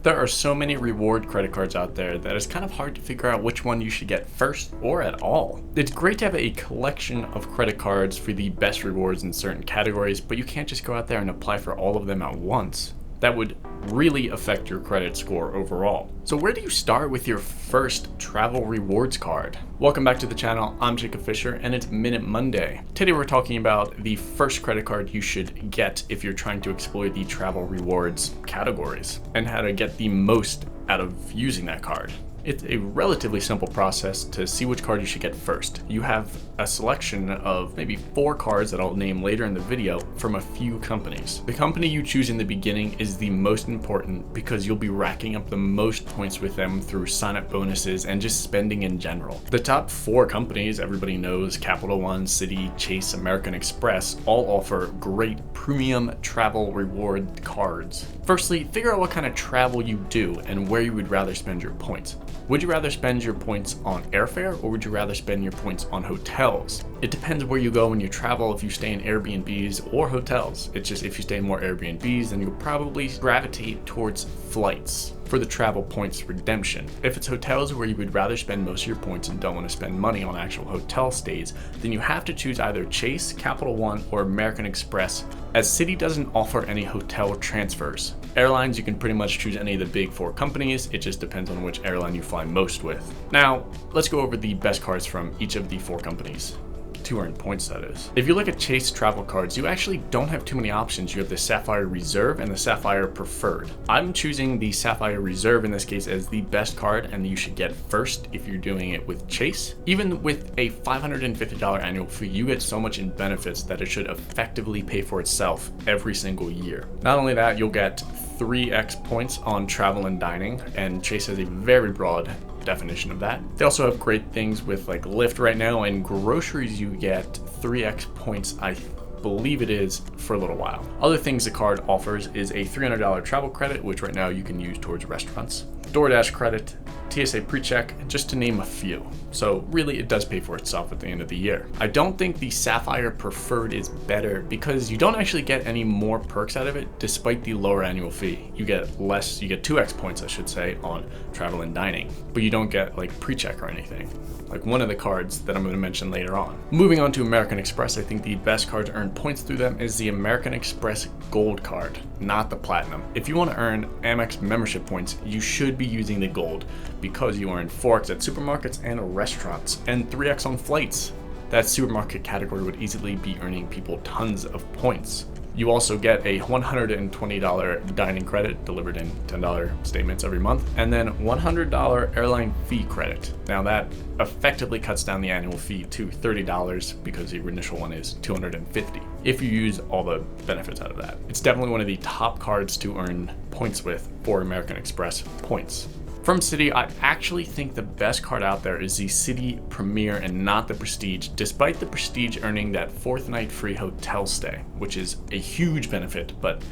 There are so many reward credit cards out there that it's kind of hard to figure out which one you should get first or at all. It's great to have a collection of credit cards for the best rewards in certain categories, but you can't just go out there and apply for all of them at once. That would really affect your credit score overall. So where do you start with your first travel rewards card? Welcome back to the channel. I'm Jacob Fisher and it's Minute Monday. Today we're talking about the first credit card you should get if you're trying to explore the travel rewards categories and how to get the most out of using that card. It's a relatively simple process to see which card you should get first. You have a selection of maybe 4 cards that I'll name later in the video from a few companies. The company you choose in the beginning is the most important because you'll be racking up the most points with them through sign-up bonuses and just spending in general. The top 4 companies everybody knows, Capital One, Citi, Chase, American Express, all offer great premium travel reward cards. Firstly, figure out what kind of travel you do and where you would rather spend your points. Would you rather spend your points on airfare or would you rather spend your points on hotels? It depends where you go when you travel, if you stay in Airbnbs or hotels. It's just if you stay in more Airbnbs, then you'll probably gravitate towards flights for the travel points redemption. If it's hotels where you would rather spend most of your points and don't want to spend money on actual hotel stays, then you have to choose either Chase, Capital One, or American Express, as Citi doesn't offer any hotel transfers. Airlines, you can pretty much choose any of the big 4 companies. It just depends on which airline you fly most with. Now, let's go over the best cards from each of the 4 companies. To earn points, that is. If you look at Chase travel cards, you actually don't have too many options. You have the Sapphire Reserve and the Sapphire Preferred. I'm choosing the Sapphire Reserve in this case as the best card and you should get first if you're doing it with Chase. Even with a $550 annual fee, you get so much in benefits that it should effectively pay for itself every single year. Not only that, you'll get 3x points on travel and dining, and Chase has a very broad definition of that. They also have great things with like Lyft right now, and groceries you get 3x points, I believe it is, for a little while. Other things the card offers is a $300 travel credit, which right now you can use towards restaurants, DoorDash credit, TSA pre-check, just to name a few. So really it does pay for itself at the end of the year. I don't think the Sapphire Preferred is better because you don't actually get any more perks out of it despite the lower annual fee. You get less, you get 2x points I should say on travel and dining, but you don't get like pre-check or anything, like one of the cards that I'm going to mention later on. Moving on to American Express, I think the best card to earn points through them is the American Express Gold card, not the Platinum. If you want to earn Amex membership points, you should be using the Gold because you earn 4x at supermarkets and restaurants and 3x on flights. That supermarket category would easily be earning people tons of points. You also get a $120 dining credit delivered in $10 statements every month, and then $100 airline fee credit. Now that effectively cuts down the annual fee to $30 because the initial one is $250 if you use all the benefits out of that. It's definitely one of the top cards to earn points with for American Express points. From Citi, I actually think the best card out there is the Citi Premier and not the Prestige, despite the Prestige earning that 4th night free hotel stay, which is a huge benefit, but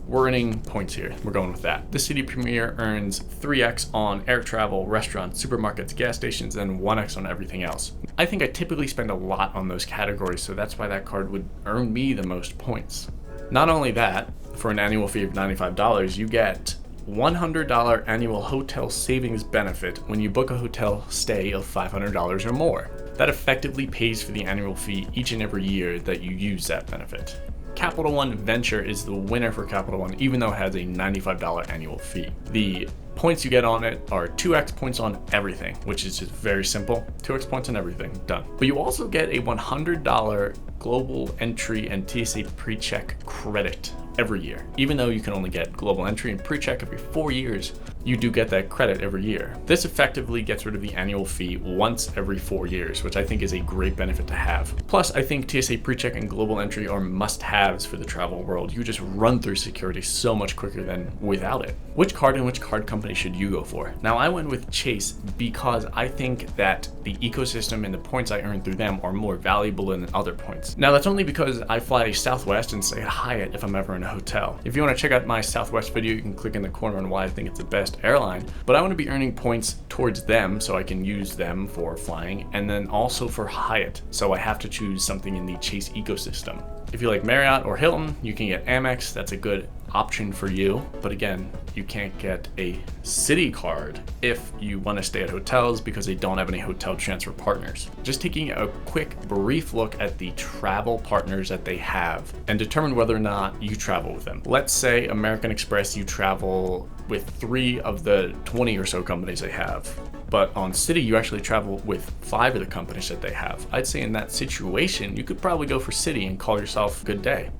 we're earning points here. We're going with that. The Citi Premier earns 3x on air travel, restaurants, supermarkets, gas stations, and 1x on everything else. I think I typically spend a lot on those categories, so that's why that card would earn me the most points. Not only that, for an annual fee of $95, you get $100 annual hotel savings benefit when you book a hotel stay of $500 or more. That effectively pays for the annual fee each and every year that you use that benefit. Capital One Venture is the winner for Capital One, even though it has a $95 annual fee. The points you get on it are 2x points on everything, which is just very simple. 2x points on everything, done. But you also get a $100 global entry and TSA pre-check credit every year. Even though you can only get global entry and pre-check every 4 years, you do get that credit every year. This effectively gets rid of the annual fee once every 4 years, which I think is a great benefit to have. Plus, I think TSA pre-check and global entry are must-haves for the travel world. You just run through security so much quicker than without it. Which card and which card company should you go for? Now, I went with Chase because I think that the ecosystem and the points I earn through them are more valuable than other points. Now, that's only because I fly Southwest and stay at Hyatt if I'm ever in a hotel. If you want to check out my Southwest video, you can click in the corner on why I think it's the best airline, but I want to be earning points towards them so I can use them for flying, and then also for Hyatt, so I have to choose something in the Chase ecosystem. If you like Marriott or Hilton, you can get Amex. That's a good option for you. But again, you can't get a Citi card if you want to stay at hotels because they don't have any hotel transfer partners. Just taking a quick brief look at the travel partners that they have and determine whether or not you travel with them. Let's say American Express, you travel with 3 of the 20 or so companies they have. But on Citi, you actually travel with 5 of the companies that they have. I'd say in that situation, you could probably go for Citi and call yourself Good Day.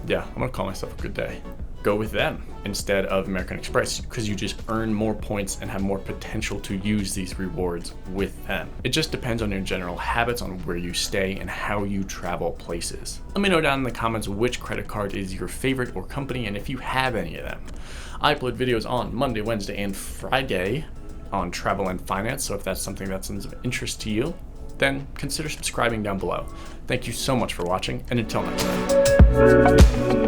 Yeah, I'm gonna call myself a Good Day. Go with them instead of American Express because you just earn more points and have more potential to use these rewards with them. It just depends on your general habits on where you stay and how you travel places. Let me know down in the comments which credit card is your favorite or company and if you have any of them. I upload videos on Monday, Wednesday, and Friday on travel and finance, so if that's something that's of interest to you, then consider subscribing down below. Thank you so much for watching, and until next time.